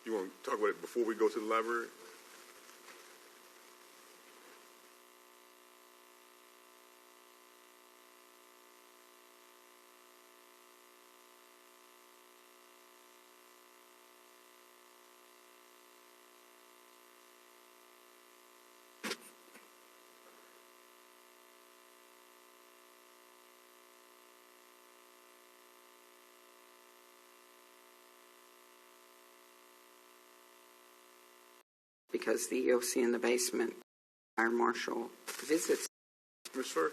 You want to talk about it before we go to the library? Because the EOC in the basement, fire marshal visits. Ms. Sir?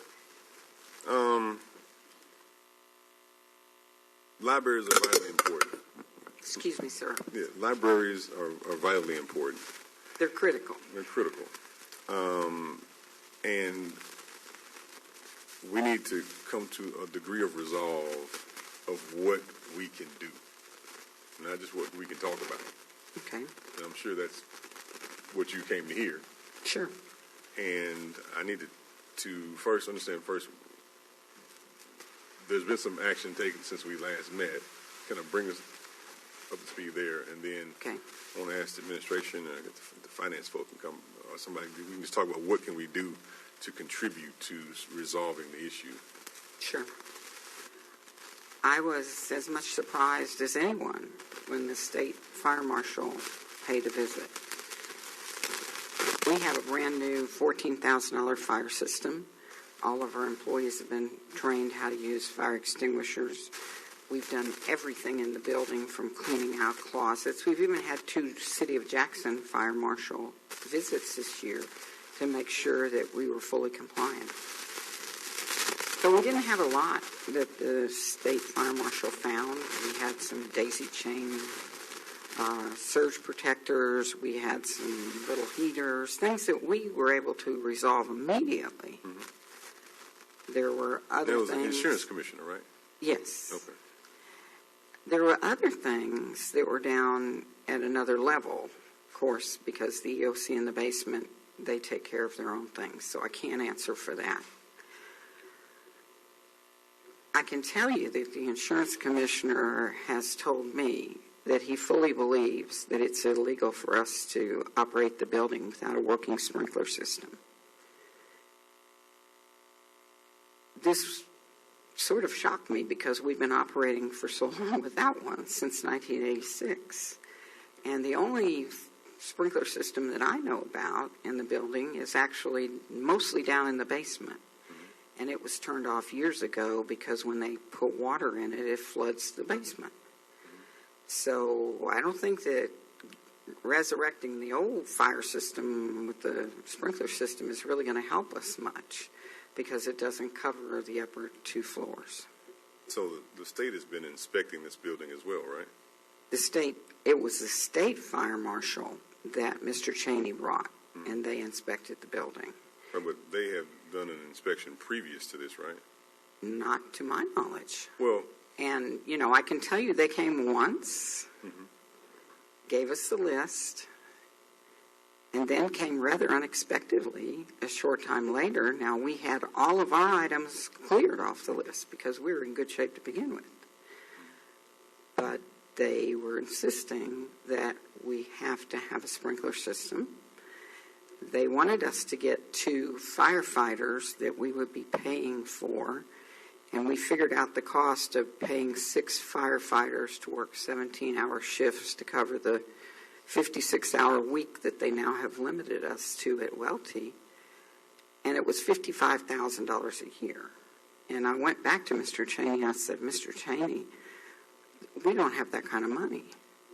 Libraries are vitally important. Excuse me, sir. Yeah, libraries are vitally important. They're critical. They're critical. And we need to come to a degree of resolve of what we can do, not just what we can talk about. Okay. And I'm sure that's what you came to hear. Sure. And I needed to first understand there's been some action taken since we last met, kind of bring us up to speed there, and then okay. I want to ask the administration and the finance folk can come, or somebody, we can just talk about what can we do to contribute to resolving the issue. Sure. I was as much surprised as anyone when the state fire marshal paid a visit. We have a brand new $14,000 fire system. All of our employees have been trained how to use fire extinguishers. We've done everything in the building from cleaning out closets. We've even had 2 City of Jackson fire marshal visits this year to make sure that we were fully compliant. So we didn't have a lot that the state fire marshal found. We had some daisy chain surge protectors. We had some little heaters, things that we were able to resolve immediately. Mm-hmm. There were other things. That was an insurance commissioner, right? Yes. Okay. There were other things that were down at another level, of course, because the EOC in the basement, they take care of their own things, so I can't answer for that. I can tell you that the insurance commissioner has told me that he fully believes that it's illegal for us to operate the building without a working sprinkler system. This sort of shocked me because we've been operating for so long without one since 1986. And the only sprinkler system that I know about in the building is actually mostly down in the basement. And it was turned off years ago because when they put water in it, it floods the basement. So I don't think that resurrecting the old fire system with the sprinkler system is really going to help us much because it doesn't cover the upper 2 floors. So the state has been inspecting this building as well, right? It was the state fire marshal that Mr. Cheney brought, and they inspected the building. Right, but they have done an inspection previous to this, right? Not to my knowledge. Well, and, I can tell you they came once, gave us the list, and then came rather unexpectedly a short time later. Now, we had all of our items cleared off the list because we were in good shape to begin with. But they were insisting that we have to have a sprinkler system. They wanted us to get 2 firefighters that we would be paying for, and we figured out the cost of paying 6 firefighters to work 17-hour shifts to cover the 56-hour week that they now have limited us to at Welty, and it was $55,000 a year. And I went back to Mr. Cheney. I said, Mr. Cheney, we don't have that kind of money.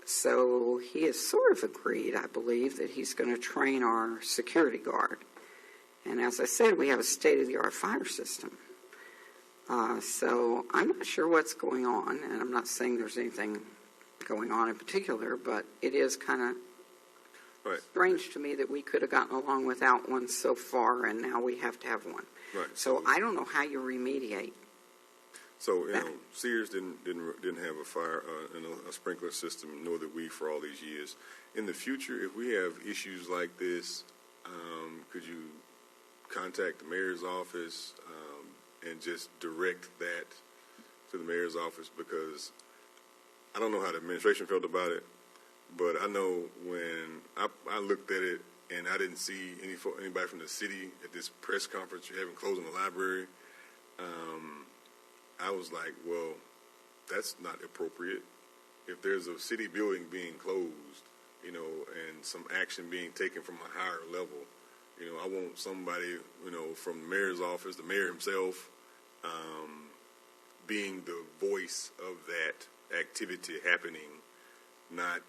So he has sort of agreed, I believe, that he's going to train our security guard. And as I said, we have a state-of-the-art fire system. So I'm not sure what's going on, and I'm not saying there's anything going on in particular, but it is kind of strange to me that we could have gotten along without one so far, and now we have to have one. Right. So I don't know how you remediate. So Sears didn't have a fire a sprinkler system, nor did we for all these years. In the future, if we have issues like this, could you contact the mayor's office and just direct that to the mayor's office? Because I don't know how the administration felt about it, but I know when I looked at it and I didn't see anybody from the city at this press conference you're having closing the library, I was like, well, that's not appropriate. If there's a city building being closed, you know, and some action being taken from a higher level, you know, I want somebody, you know, from the mayor's office, the mayor himself, being the voice of that activity happening, not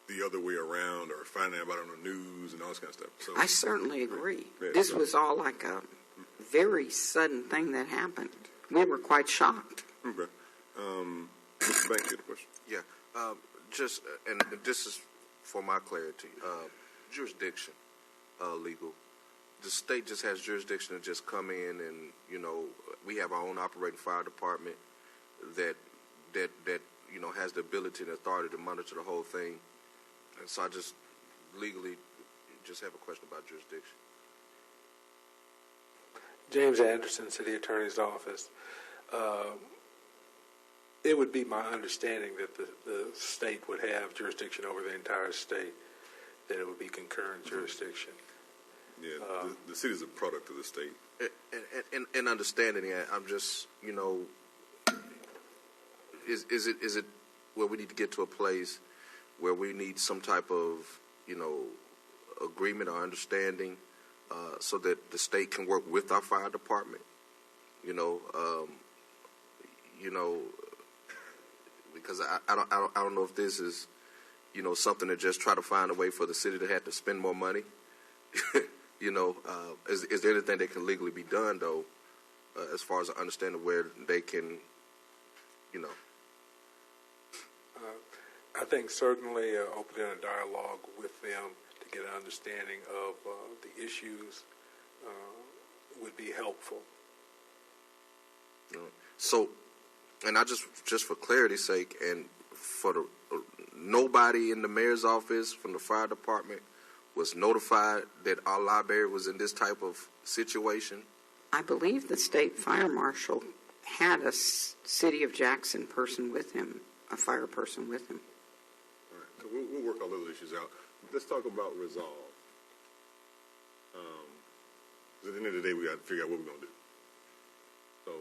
the other way around or finding out about it on the news and all this kind of stuff. So I certainly agree. Yeah. This was all like a very sudden thing that happened. We were quite shocked. Okay. Mr. Banks, you had a question? Yeah, and this is for my clarity. Jurisdiction, legal. The state just has jurisdiction to just come in and, you know, we have our own operating fire department that you know, has the ability and authority to monitor the whole thing. And so I just legally just have a question about jurisdiction. James Anderson, City Attorney's Office. It would be my understanding that the state would have jurisdiction over the entire state, that it would be concurrent jurisdiction. Yeah, the city is a product of the state. And understanding that, I'm just, you know, is it where we need to get to a place where we need some type of, you know, agreement or understanding so that the state can work with our fire department, you know, because I don't know if this is, you know, something to just try to find a way for the city to have to spend more money. You know, is there anything that can legally be done, though, as far as understanding where they can, you know? I think certainly opening a dialogue with them to get an understanding of the issues would be helpful. So, and I just for clarity's sake, and for the nobody in the mayor's office from the fire department was notified that our library was in this type of situation? I believe the state fire marshal had a City of Jackson person with him, a fire person with him. All right, so we'll work all those issues out. Let's talk about resolve. At the end of the day, we got to figure out what we're going to do. So,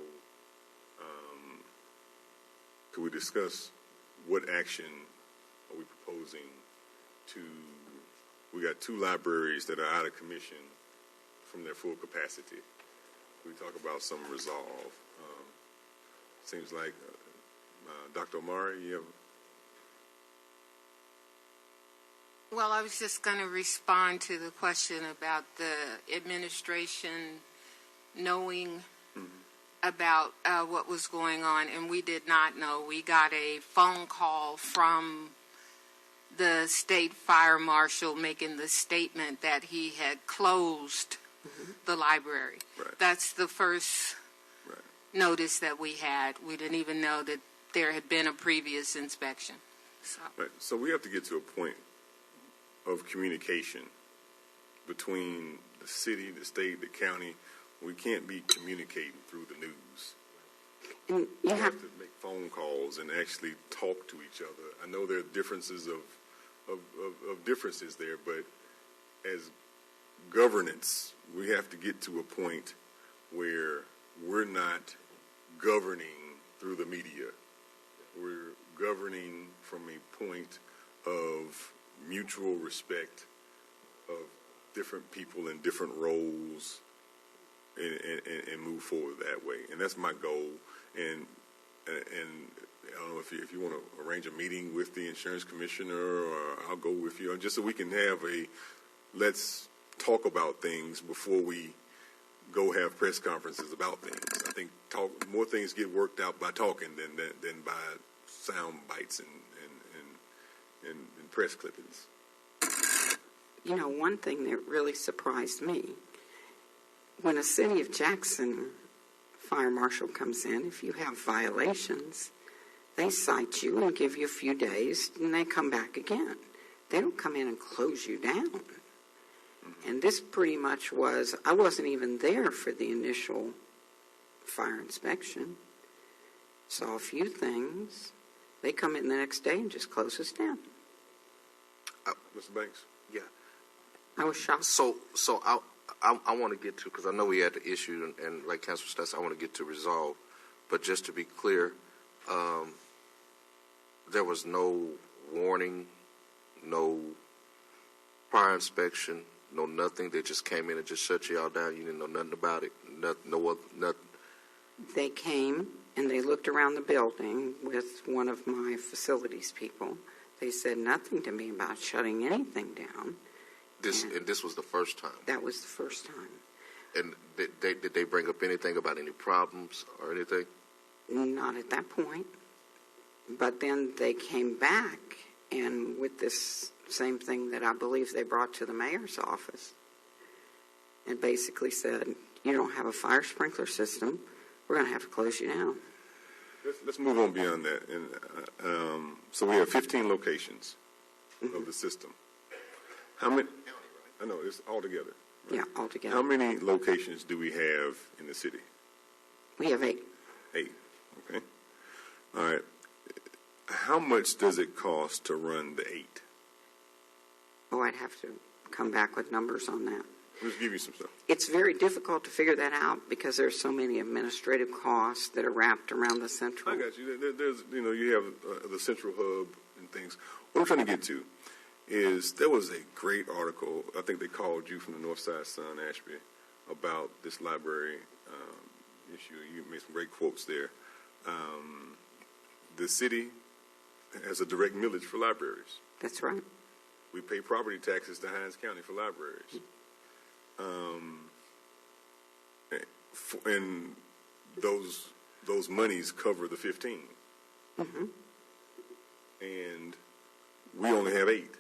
could we discuss what action are we proposing to? We got 2 libraries that are out of commission from their full capacity. We talk about some resolve. Seems like Dr. Omari, you have. Well, I was just going to respond to the question about the administration knowing about what was going on, and we did not know. We got a phone call from the state fire marshal making the statement that he had closed the library. Right. That's the first notice that we had. We didn't even know that there had been a previous inspection. Right. So we have to get to a point of communication between the city, the state, the county. We can't be communicating through the news. And We have to make phone calls and actually talk to each other. I know there are differences of differences there, but as governance, we have to get to a point where we're not governing through the media. We're governing from a point of mutual respect of different people in different roles and move forward that way. And that's my goal. And I don't know if you want to arrange a meeting with the insurance commissioner, or I'll go with you, just so we can have let's talk about things before we go have press conferences about things. I think more things get worked out by talking than by sound bites and press clippings. you know, one thing that really surprised me, when a City of Jackson fire marshal comes in, if you have violations, they cite you and give you a few days, and they come back again. They don't come in and close you down. And this pretty much was, I wasn't even there for the initial fire inspection. Saw a few things, They come in the next day and just close us down. Mr. Banks? Yeah. I was shocked. So I want to get to, because I know we had the issue, and like Councilor Stats, I want to get to resolve. But just to be clear, there was no warning, no prior inspection, no nothing. They just came in and just shut you all down. You didn't know nothing about it. Nothing. They came and they looked around the building with one of my facilities people. They said nothing to me about shutting anything down. This was the first time. That was the first time. And did they bring up anything about any problems or anything? Not at that point. But then they came back and with this same thing that I believe they brought to the mayor's office and basically said, you don't have a fire sprinkler system, we're going to have to close you down. Let's move on beyond that. And so we have 15 locations of the system. How many? I know it's all together. Right? Yeah, altogether. How many locations do we have in the city? We have 8. 8. Okay. All right. How much does it cost to run the 8? Oh, I'd have to come back with numbers on that. Let's give you some stuff. It's very difficult to figure that out because there's so many administrative costs that are wrapped around the central. I got you. There's, you have the central hub and things. What I'm trying to get to is there was a great article, I think they called you from the Northside Sun, Ashby, about this library issue. You made some great quotes there. The city has a direct millage for libraries. That's right. We pay property taxes to Hinds County for libraries. And those monies cover the 15. Mm-hmm. And we only have 8.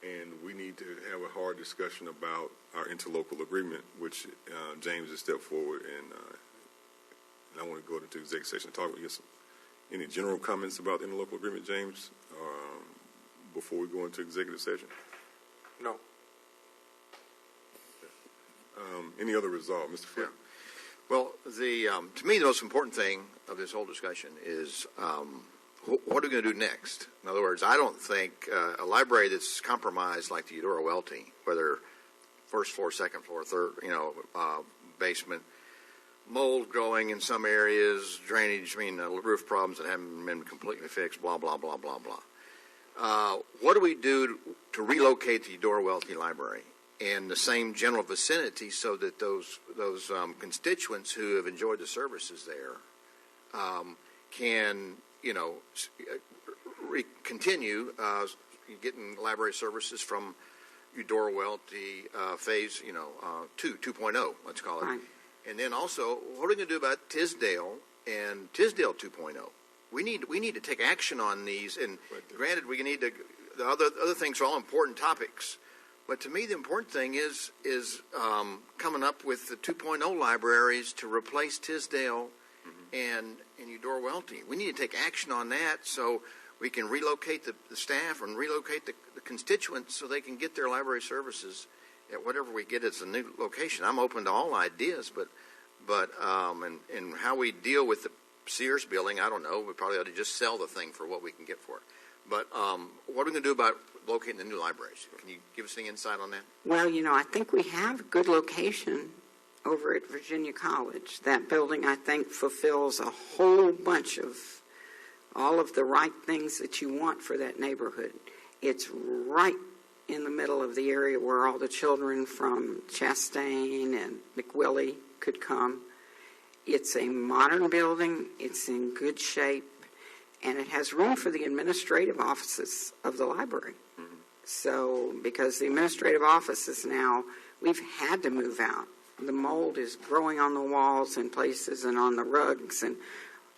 And we need to have a hard discussion about our interlocal agreement, which James has stepped forward, and I want to go into executive session and talk. Any general comments about the interlocal agreement, James, before we go into executive session? No. Any other resolve, Mr. Flip? Well, to me, the most important thing of this whole discussion is what are we going to do next? In other words, I don't think a library that's compromised like the Eudora Welty, whether first floor, second floor, third, basement, mold growing in some areas, drainage, roof problems that haven't been completely fixed, blah, blah, blah, blah, blah. What do we do to relocate the Eudora Welty Library in the same general vicinity so that those constituents who have enjoyed the services there can, continue getting library services from Eudora Welty phase, 2.0, let's call it. Right. And then also, what are we going to do about Tisdale and Tisdale 2.0? We need to take action on these. And granted, we need to. The other things are all important topics, but to me, the important thing is coming up with the 2.0 libraries to replace Tisdale and Eudora Welty. We need to take action on that so we can relocate the staff and relocate the constituents so they can get their library services at whatever we get as a new location. I'm open to all ideas, but and how we deal with the Sears building, I don't know. We probably ought to just sell the thing for what we can get for it. But what are we going to do about locating the new libraries? Can you give us any insight on that? Well, I think we have a good location over at Virginia College. That building, I think, fulfills a whole bunch of all of the right things that you want for that neighborhood. It's right in the middle of the area where all the children from Chastain and McWillie could come. It's a modern building. It's in good shape. And it has room for the administrative offices of the library. Mm-hmm. So, because the administrative offices now, we've had to move out. The mold is growing on the walls in places and on the rugs, and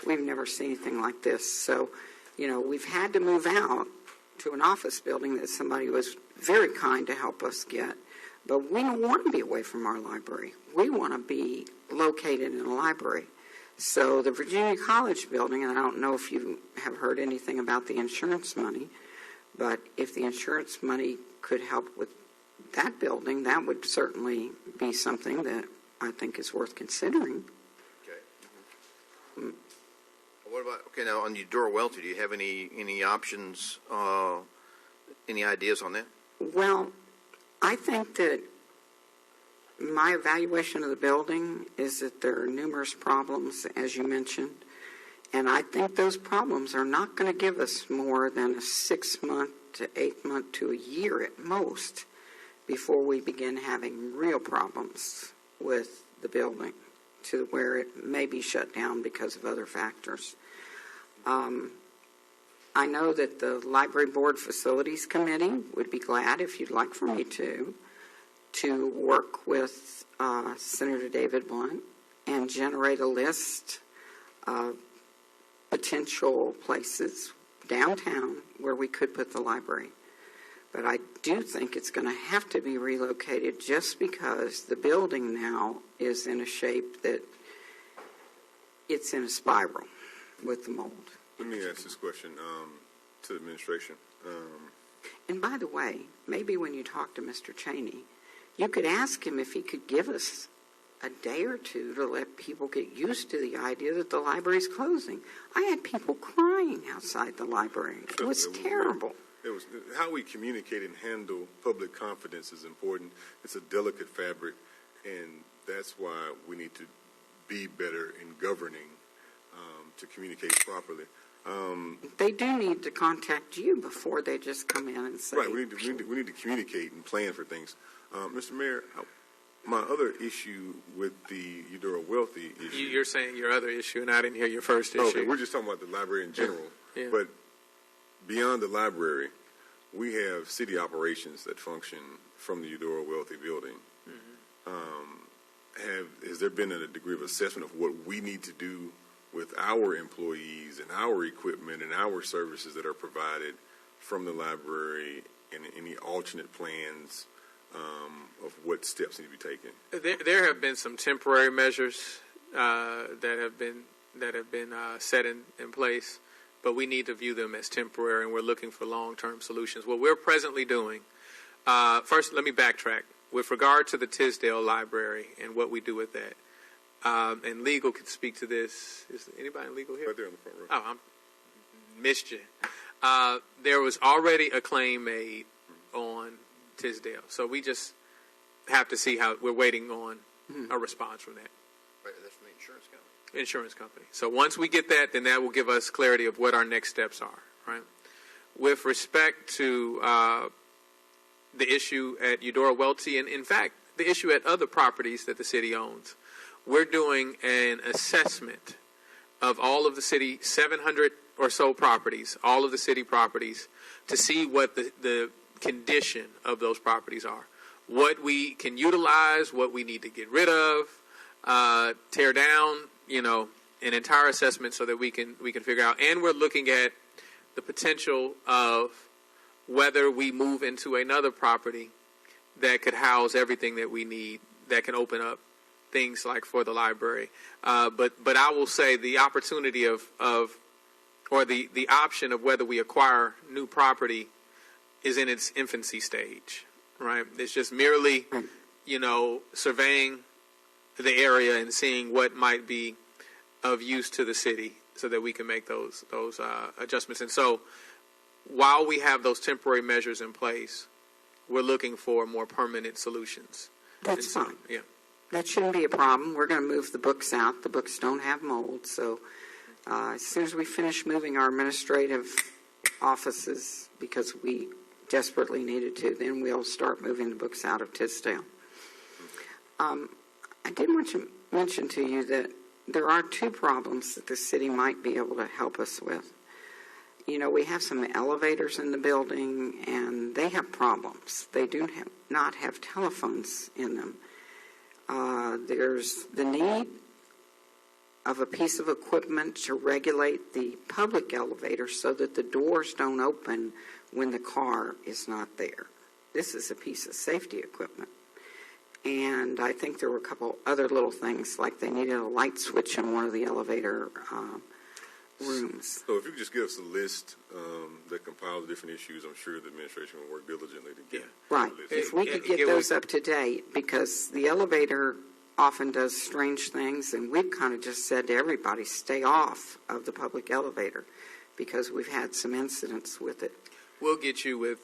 we've never seen anything like this. So, we've had to move out to an office building that somebody was very kind to help us get. But we don't want to be away from our library. We want to be located in a library. So the Virginia College building, and I don't know if you have heard anything about the insurance money, but if the insurance money could help with that building, that would certainly be something that I think is worth considering. Okay. What about, okay, now on Eudora Welty, do you have any options, any ideas on that? Well, I think that my evaluation of the building is that there are numerous problems, as you mentioned, and I think those problems are not going to give us more than a 6-month to 8-month to a year at most before we begin having real problems with the building to where it may be shut down because of other factors. I know that the Library Board Facilities Committee would be glad, if you'd like for me to work with Senator David Blunt and generate a list of potential places downtown where we could put the library. But I do think it's going to have to be relocated just because the building now is in a shape that it's in a spiral with the mold. Let me ask this question to the administration. And by the way, maybe when you talk to Mr. Cheney, you could ask him if he could give us a day or two to let people get used to the idea that the library's closing. I had people crying outside the library. It was terrible. How we communicate and handle public confidence is important. It's a delicate fabric, and that's why we need to be better in governing to communicate properly. They do need to contact you before they just come in and say. Right, we need to communicate and plan for things. Mr. Mayor, my other issue with the Eudora Welty issue. You're saying your other issue, and I didn't hear your first issue. Okay, we're just talking about the library in general. Yeah. But beyond the library, we have city operations that function from the Eudora Welty building. Has there been a degree of assessment of what we need to do with our employees and our equipment and our services that are provided from the library, and any alternate plans of what steps need to be taken? There have been some temporary measures that have been set in place, but we need to view them as temporary, and we're looking for long-term solutions. What we're presently doing, first, let me backtrack. With regard to the Tisdale Library and what we do with that, and legal could speak to this. Is anybody in legal here? Right there in the front row. Oh, I missed you. There was already a claim made on Tisdale, so we just have to see how. We're waiting on a response from that. Right, that's from the insurance company. Insurance company. So once we get that, then that will give us clarity of what our next steps are. Right. With respect to the issue at Eudora Welty, and in fact, the issue at other properties that the city owns, we're doing an assessment of all of the city 700 or so properties, all of the city properties, to see what the condition of those properties are, what we can utilize, what we need to get rid of, tear down, an entire assessment so that we can figure out. And we're looking at the potential of whether we move into another property that could house everything that we need, that can open up things like for the library. But I will say the opportunity of the option of whether we acquire new property is in its infancy stage, right? It's just merely, surveying the area and seeing what might be of use to the city so that we can make those adjustments. And so while we have those temporary measures in place, we're looking for more permanent solutions. That's fine. Yeah. That shouldn't be a problem. We're going to move the books out. The books don't have mold. So as soon as we finish moving our administrative offices, because we desperately needed to, then we'll start moving the books out of Tisdale. I did want to mention to you that there are two problems that the city might be able to help us with. We have some elevators in the building, and they have problems. They do not have telephones in them. There's the need of a piece of equipment to regulate the public elevator so that the doors don't open when the car is not there. This is a piece of safety equipment. And I think there were a couple other little things, like they needed a light switch in one of the elevator rooms. So if you could just give us a list that compiles the different issues, I'm sure the administration will work diligently to get Right. the list. If we could get those up to date, because the elevator often does strange things, and we've kind of just said to everybody, stay off of the public elevator because we've had some incidents with it. We'll get you with,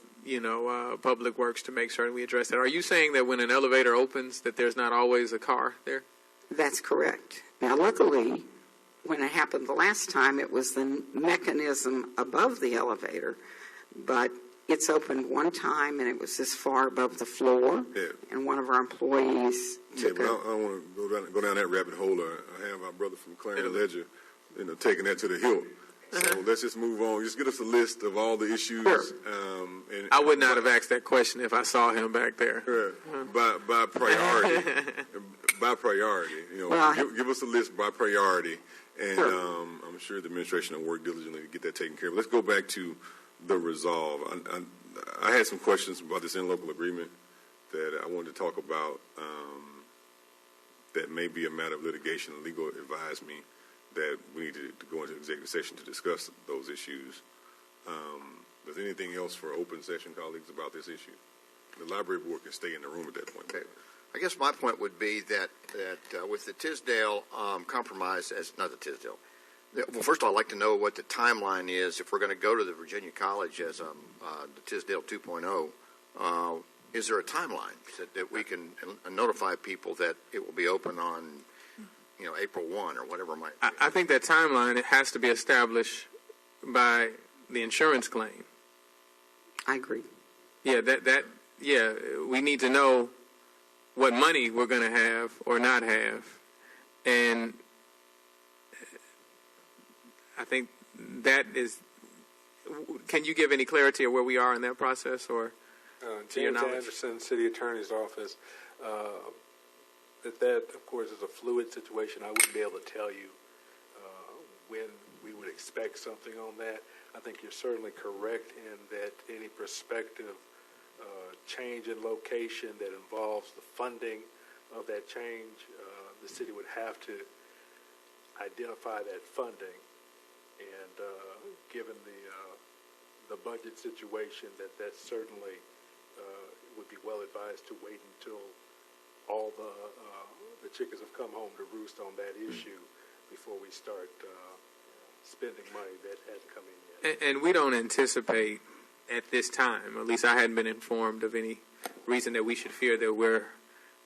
Public Works to make certain we address that. Are you saying that when an elevator opens that there's not always a car there? That's correct. Now, luckily, when it happened the last time, it was the mechanism above the elevator, but it's opened one time, and it was this far above the floor, and one of our employees took I don't want to go down that rabbit hole. I have our brother from Clarendon Ledger, taking that to the hill. So let's just move on. Just get us a list of all the issues. Sure. And I would not have asked that question if I saw him back there. By priority. By priority. Well, give us a list by priority. And Sure. I'm sure the administration will work diligently to get that taken care of. Let's go back to the resolve. I had some questions about this interlocal agreement that I wanted to talk about that may be a matter of litigation. Legal advised me that we need to go into executive session to discuss those issues. Is there anything else for open session, colleagues, about this issue? The library board can stay in the room at that point. Okay. I guess my point would be that with the Tisdale compromise, not the Tisdale. Well, first of all, I'd like to know what the timeline is if we're going to go to the Virginia College as the Tisdale 2.0. Is there a timeline that we can notify people that it will be open on, April 1 or whatever it might be? I think that timeline has to be established by the insurance claim. I agree. Yeah, we need to know what money we're going to have or not have, and I think that is. Can you give any clarity of where we are in that process, or to your James knowledge? Anderson, City Attorney's Office. That of course is a fluid situation. I wouldn't be able to tell you when we would expect something on that. I think you're certainly correct in that any prospective change in location that involves the funding of that change, the city would have to identify that funding. And given the budget situation, that certainly would be well advised to wait until all the chickens have come home to roost on that issue before we start spending money that hasn't come in yet. And we don't anticipate at this time, at least I hadn't been informed of any reason that we should fear that we're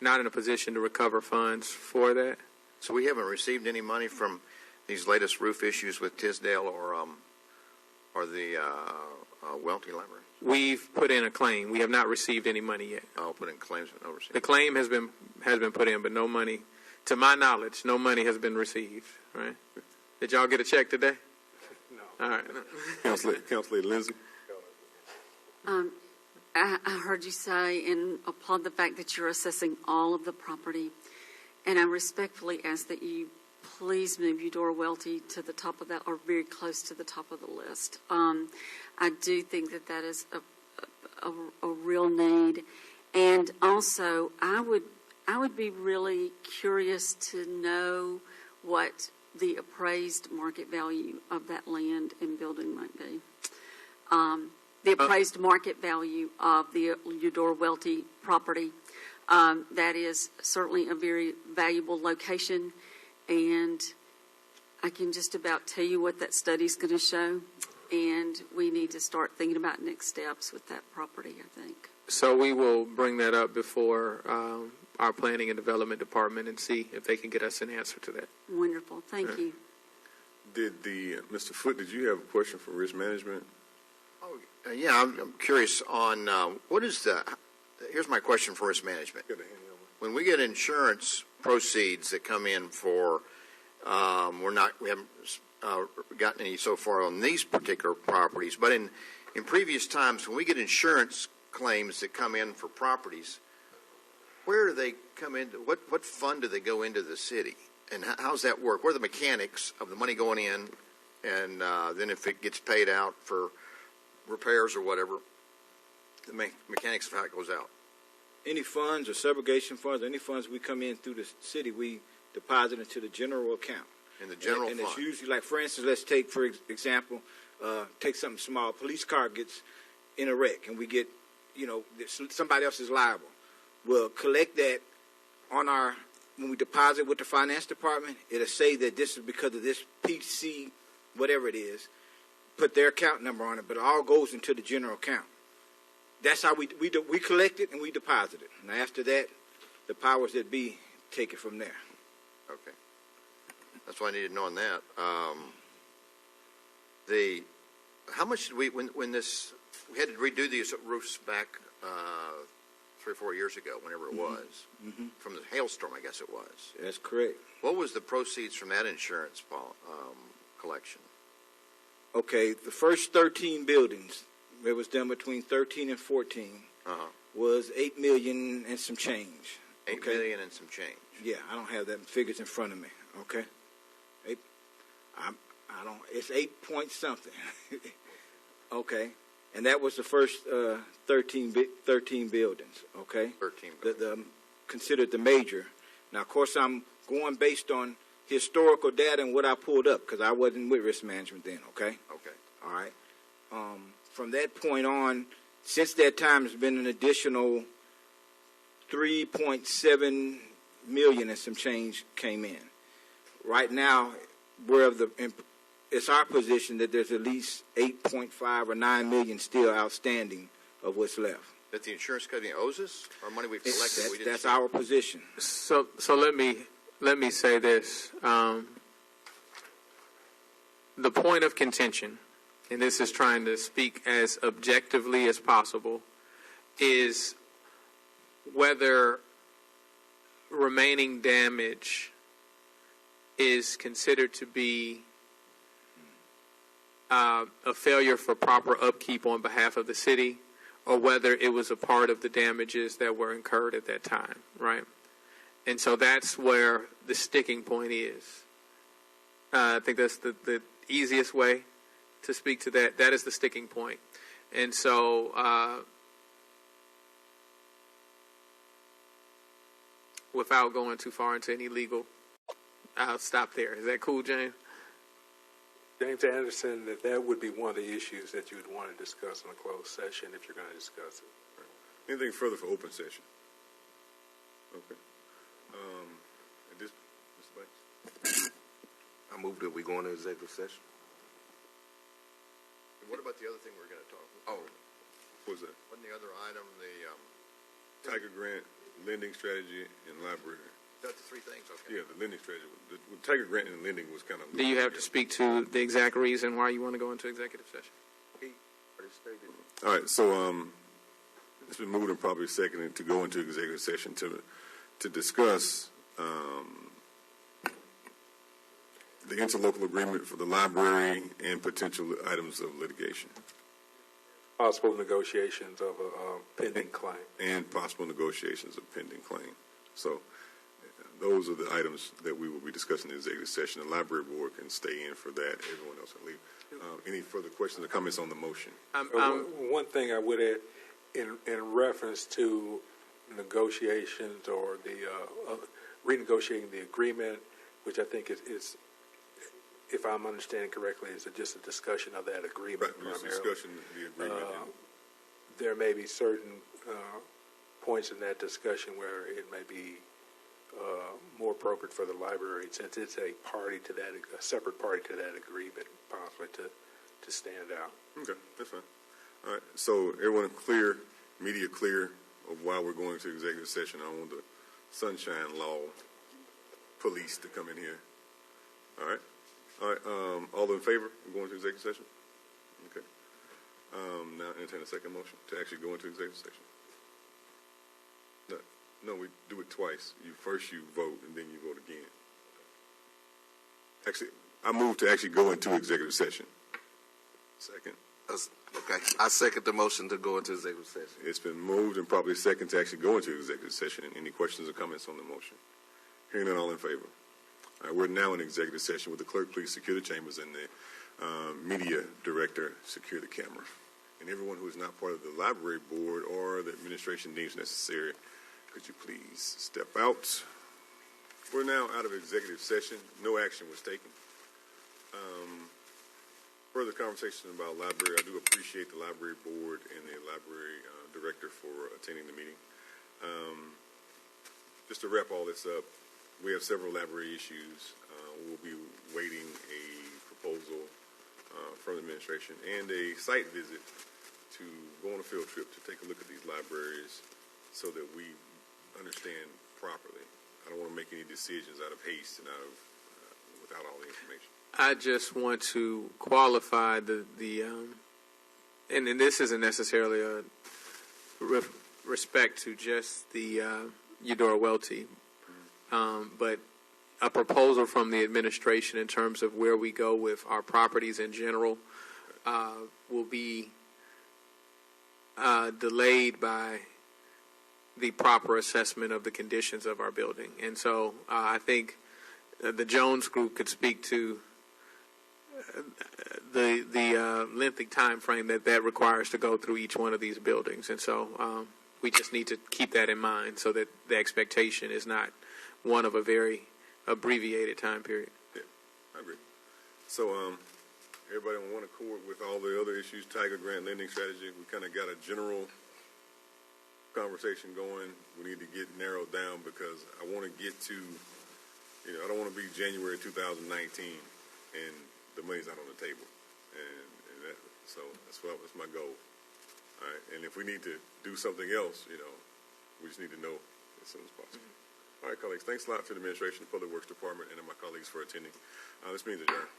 not in a position to recover funds for that. So we haven't received any money from these latest roof issues with Tisdale or the Welty Library? We've put in a claim. We have not received any money yet. Oh, put in claims and overseas. The claim has been put in, but no money, to my knowledge, no money has been received. Right? Did y'all get a check today? No. All right. Councilor Lindsay? I heard you say and applaud the fact that you're assessing all of the property. And I respectfully ask that you please move Eudora Welty to the top of that, or very close to the top of the list. I do think that is a real need. And also, I would be really curious to know what the appraised market value of that land and building might be. The appraised market value of the Eudora Welty property. That is certainly a very valuable location, and I can just about tell you what that study's going to show, and we need to start thinking about next steps with that property, I think. So we will bring that up before our planning and development department and see if they can get us an answer to that. Wonderful. Thank you. Mr. Foote, did you have a question for risk management? Oh, yeah, I'm curious on what is here's my question for risk management. When we get insurance proceeds that come in for, we haven't gotten any so far on these particular properties, but in previous times when we get insurance claims that come in for properties, where do they come into? What fund do they go into the city, and how's that work? What are the mechanics of the money going in, and then if it gets paid out for repairs or whatever, the mechanics of how it goes out? Any funds or subrogation funds, any funds we come in through the city, we deposit into the general account. In the general and fund. it's usually, like, for instance, let's take, for example, take something small. A police car gets in a wreck, and we get, somebody else is liable. We'll collect that on our when we deposit with the finance department, it'll say that this is because of this PC, whatever it is, put their account number on it, but it all goes into the general account. That's how we collect it and we deposit it. And after that, the powers that be take it from there. Okay. That's what I needed to know on that. How much did we had to redo these roofs back 3 or 4 years ago, whenever it was, from the hailstorm, I guess it was. That's correct. What was the proceeds from that insurance collection? Okay, the first 13 buildings, it was done between 13 and 14, was $8 million and some change. $8 million and some change. Yeah, I don't have that figures in front of me. Okay, I don't. It's 8 point something. Okay, and that was the first 13 buildings. Okay, 13 buildings. Considered the major. Now, of course, I'm going based on historical data and what I pulled up because I wasn't with risk management then. Okay. Okay. All right. From that point on, since that time, there's been an additional 3.7 million and some change came in. Right now, it's our position that there's at least 8.5 or 9 million still outstanding of what's left. That the insurance company owes us, or money we've collected? That's our position. So let me say this. The point of contention, and this is trying to speak as objectively as possible, is whether remaining damage is considered to be a failure for proper upkeep on behalf of the city, or whether it was a part of the damages that were incurred at that time, right? And so that's where the sticking point is. I think that's the easiest way to speak to that. That is the sticking point. And so without going too far into any legal, I'll stop there. Is that cool, James? James Anderson, that would be one of the issues that you would want to discuss in a closed session if you're going to discuss it. Anything further for open session? Okay. Mr. Banks? I move that we go into executive session. And what about the other thing we're going to talk about? Oh, what was that? Wasn't the other item Tiger grant, lending strategy, and library. That's the three things, okay. Yeah, the lending strategy. The Tiger grant and lending was kind of... Do you have to speak to the exact reason why you want to go into executive session? All right, so it's been moved and probably seconded to go into executive session to discuss the interlocal agreement for the library and potential items of litigation. Possible negotiations of a pending claim. And possible negotiations of pending claim. So those are the items that we will be discussing in the executive session. The library board can stay in for that. Everyone else can leave. Any further questions or comments on the motion? One thing I would add in reference to negotiations or the renegotiating the agreement, which I think is if I'm understanding correctly, is just a discussion of that agreement. Right, just a discussion of the agreement. There may be certain points in that discussion where it may be more appropriate for the library, since it's a separate party to that agreement, possibly to stand out. Okay, that's fine. All right, so everyone clear, media clear of why we're going to executive session. I don't want the sunshine law police to come in here. All right. All in favor of going to executive session? Okay. Now entertain a second motion to actually go into executive session. No, we do it twice. First you vote and then you vote again. Actually, I move to actually go into executive session. Second. Okay. I second the motion to go into executive session. It's been moved and probably second to actually go into executive session. Any questions or comments on the motion? Hearing none, all in favor? All right, we're now in executive session. Would the clerk please secure the chambers and the media director secure the camera? And everyone who is not part of the library board or the administration deems necessary, could you please step out? We're now out of executive session. No action was taken. Further conversation about library. I do appreciate the library board and the library director for attending the meeting. Just to wrap all this up, we have several library issues. We'll be waiting a proposal from the administration and a site visit to go on a field trip to take a look at these libraries so that we understand properly. I don't want to make any decisions out of haste and without all the information. I just want to qualify and this isn't necessarily a respect to just the Eudora Welty, but a proposal from the administration in terms of where we go with our properties in general will be delayed by the proper assessment of the conditions of our building. And so I think the Jones Group could speak to the lengthy time frame that requires to go through each one of these buildings. And so we just need to keep that in mind so that the expectation is not one of a very abbreviated time period. Yeah, I agree. So everybody on one accord with all the other issues, Tiger Grant lending strategy, we kind of got a general conversation going. We need to get narrowed down because I want to get to, I don't want to be January 2019 and the money's not on the table. And so that's my goal. All right. And if we need to do something else, we just need to know as soon as possible. Mm-hmm. All right, colleagues, thanks a lot to the administration, the Public Works Department, and to my colleagues for attending. This meeting's adjourned.